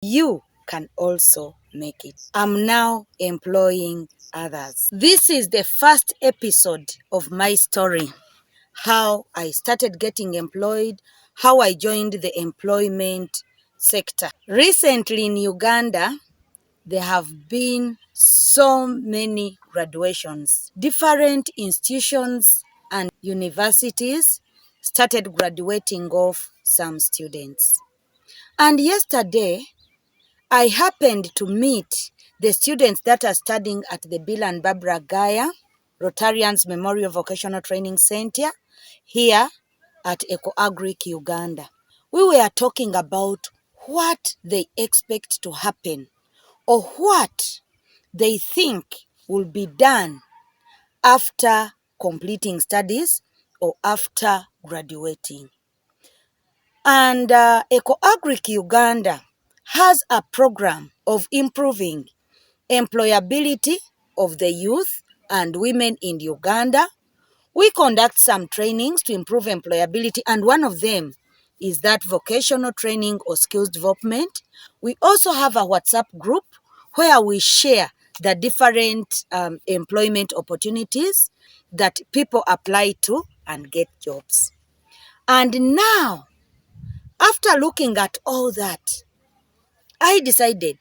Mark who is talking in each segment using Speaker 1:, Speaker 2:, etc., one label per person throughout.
Speaker 1: you can also make it. I'm now employing others. This is the first episode of my story, how I started getting employed, how I joined the employment sector. Recently in Uganda, there have been so many graduations. Different institutions and universities started graduating of some students. And yesterday, I happened to meet the students that are studying at the Bill and Barbara Gaia Rotarians Memorial Vocational Training Center here at Eco-Agric, Uganda. We were talking about what they expect to happen or what they think will be done after completing studies or after graduating. And Eco-Agric Uganda has a program of improving employability of the youth and women in Uganda. We conduct some trainings to improve employability, and one of them is that vocational training or skills development. We also have a WhatsApp group where we share the different employment opportunities that people apply to and get jobs. And now, after looking at all that, I decided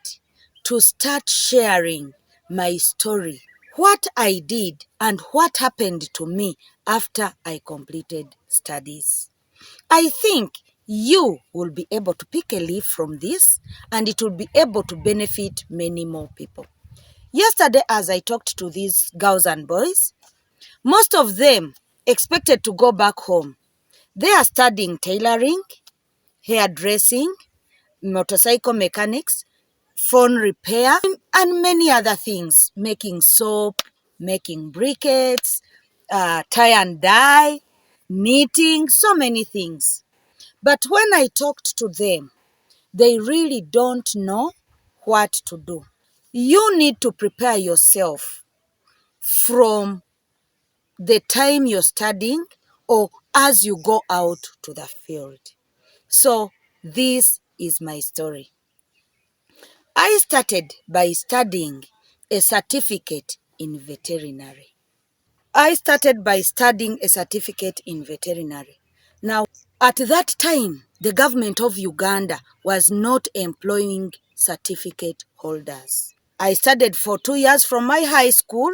Speaker 1: to start sharing my story, what I did and what happened to me after I completed studies. I think you will be able to pick a leaf from this and it will be able to benefit many more people. Yesterday, as I talked to these girls and boys, most of them expected to go back home. They are studying tailoring, hairdressing, motorcycle mechanics, phone repair, and many other things, making soap, making briquettes, tie and dye, knitting, so many things. But when I talked to them, they really don't know what to do. You need to prepare yourself from the time you're studying or as you go out to the field. So this is my story. I started by studying a certificate in veterinary. Now, at that time, the government of Uganda was not employing certificate holders. I studied for 2 years from my high school.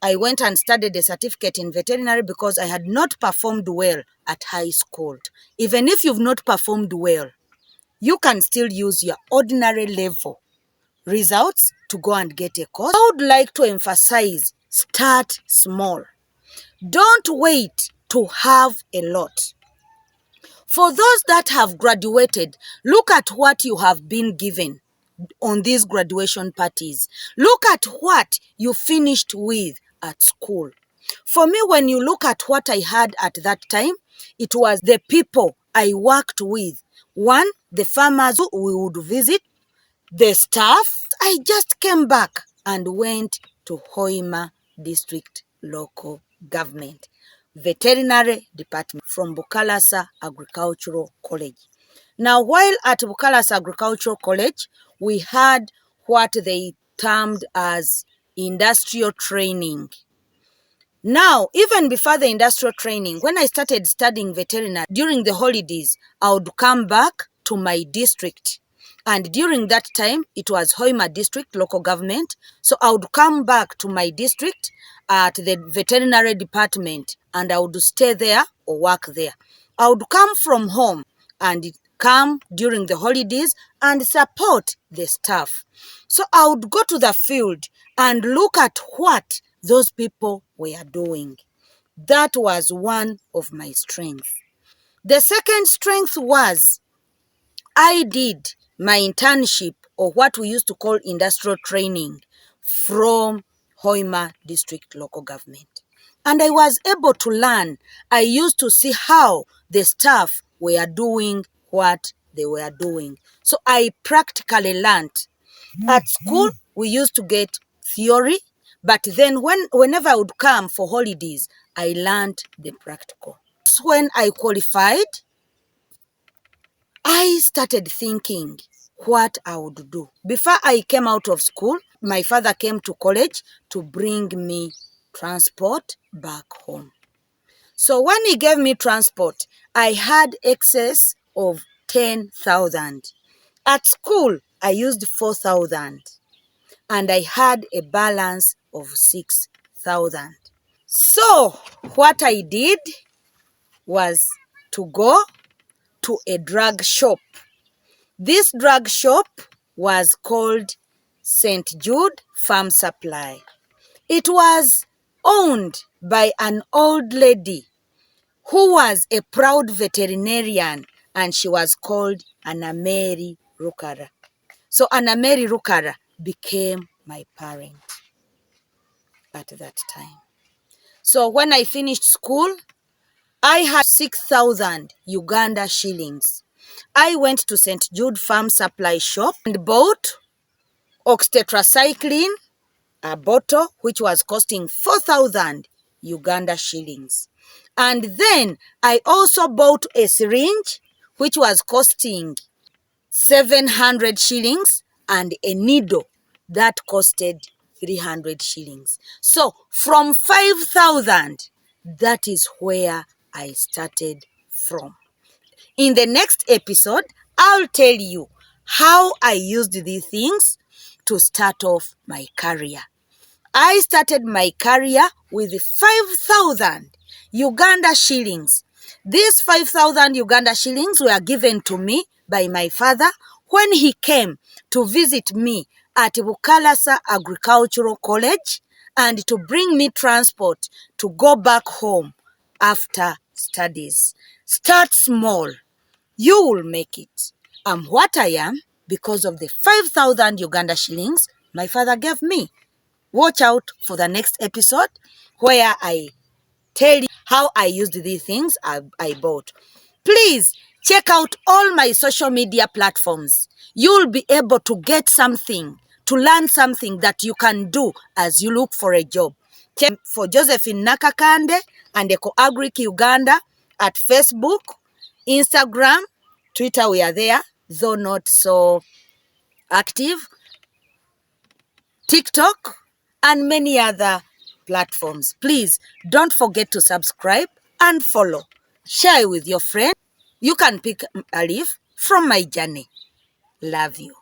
Speaker 1: I went and studied a certificate in veterinary because I had not performed well at high school. Even if you've not performed well, you can still use your ordinary level results to go and get a course. I would like to emphasize, start small. Don't wait to have a lot. For those that have graduated, look at what you have been given on these graduation parties. Look at what you finished with at school. For me, when you look at what I had at that time, it was the people I worked with. One, the farmers who we would visit, the staff. I just came back and went to Hoima District Local Government, Veterinary Department from Bukalasa Agricultural College. Now, while at Bukalasa Agricultural College, we had what they termed as industrial training. Now, even before the industrial training, when I started studying veterinary, during the holidays, I would come back to my district. And during that time, it was Hoima District Local Government. So I would come back to my district at the veterinary department and I would stay there or work there. I would come from home and come during the holidays and support the staff. So I would go to the field and look at what those people were doing. That was one of my strengths. The second strength was I did my internship or what we used to call industrial training from Hoima District Local Government. And I was able to learn. I used to see how the staff were doing what they were doing. So I practically learned. At school, we used to get theory, but then whenever I would come for holidays, I learned the practical. When I qualified, I started thinking, what I would do. Before I came out of school, my father came to college to bring me transport back home. So when he gave me transport, I had excess of 10,000. At school, I used 4,000 and I had a balance of 6,000. So what I did was to go to a drug shop. This drug shop was called St. Jude Farm Supply. It was owned by an old lady who was a proud veterinarian, and she was called Anna Mary Rukara. So Anna Mary Rukara became my parent at that time. So when I finished school, I had 6,000 Uganda shillings. I went to St. Jude Farm Supply Shop and bought oxytetracycline, a bottle which was costing 4,000 Uganda shillings. And then I also bought a syringe which was costing 700 shillings and a needle that costed 300 shillings. So from 5,000, that is where I started from. In the next episode, I'll tell you how I used these things to start off my career. I started my career with 5,000 Uganda shillings. These 5,000 Uganda shillings were given to me by my father when he came to visit me at Bukalasa Agricultural College and to bring me transport to go back home after studies. Start small. You will make it. I'm what I am because of the 5,000 Uganda shillings my father gave me. Watch out for the next episode where I tell you how I used these things I bought. Please check out all my social media platforms. You'll be able to get something, to learn something that you can do as you look for a job. Check for Josephine Nakakande and Eco-Agric Uganda at Facebook, Instagram, Twitter, we are there, though not so active, TikTok, and many other platforms. Please don't forget to subscribe and follow. Share with your friends. You can pick a leaf from my journey. Love you.